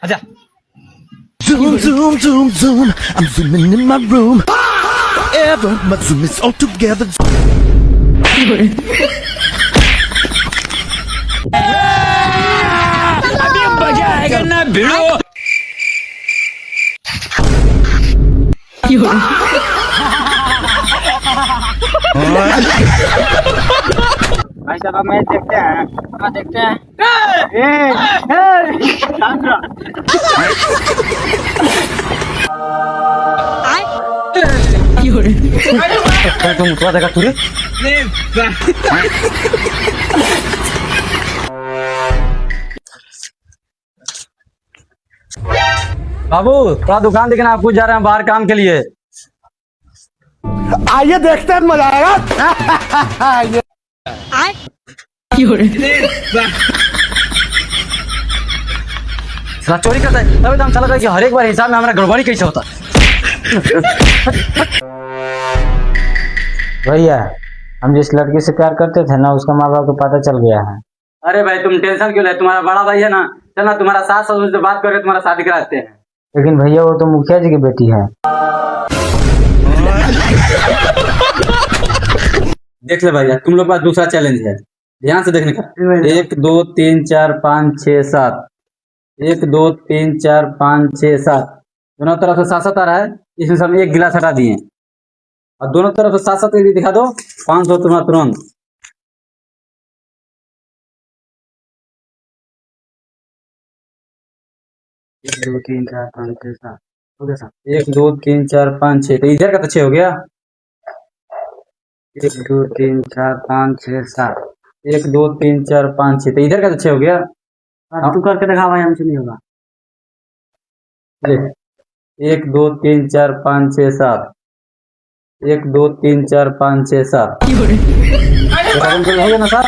अच्छा Zoom, zoom, zoom, zoom. I'm zooming in my room. Forever, my zoom is all together. अभी मजा आएगा ना भिड़ो। भाई साहब मैच देखते हैं। हाँ देखते हैं। तुम थोड़ा देखा तुरे बाबू थोड़ा दुकान देखना, आप कुछ जा रहे हैं बाहर काम के लिए। आइए देखते हैं, मजा आएगा। साला चोरी करता है तभी तो हम चला था कि हर एक बार हिसाब में हमारा गड़बड़ी कैसे होता। भैया हम जिस लड़की से प्यार करते थे ना, उसका माँ बाप को पता चल गया है। अरे भाई तुम टेंशन क्यों ले, तुम्हारा बड़ा भाई है ना, चलना तुम्हारा सास ससुर से बात करके तुम्हारा शादी कराते हैं। लेकिन भैया वो तो मुखिया जी की बेटी है। देख ले भैया, तुम लोग के पास दूसरा चैलेंज है, ध्यान से देखने का। 1 2 3 4 5 6 7, 1 2 3 4 5 6 7, दोनों तरफ से 7 7 आ रहा है, इसमें से हम एक गिलास हटा दिए और दोनों तरफ से 7 7 दिखा दो। 500 तुम्हारा तुरंत। एक दो तीन चार पाँच छः सात हो गया साहब। 1 2 3 4 5 6, तो इधर का तो 6 हो गया। 1 2 3 4 5 6 7, 1 2 3 4 5 6, तो इधर का तो 6 हो गया। तू करके दिखा भाई, हमसे नहीं होगा। 1 2 3 4 5 6 7, 1 2 3 4 5 6 7 हो गया ना साहब।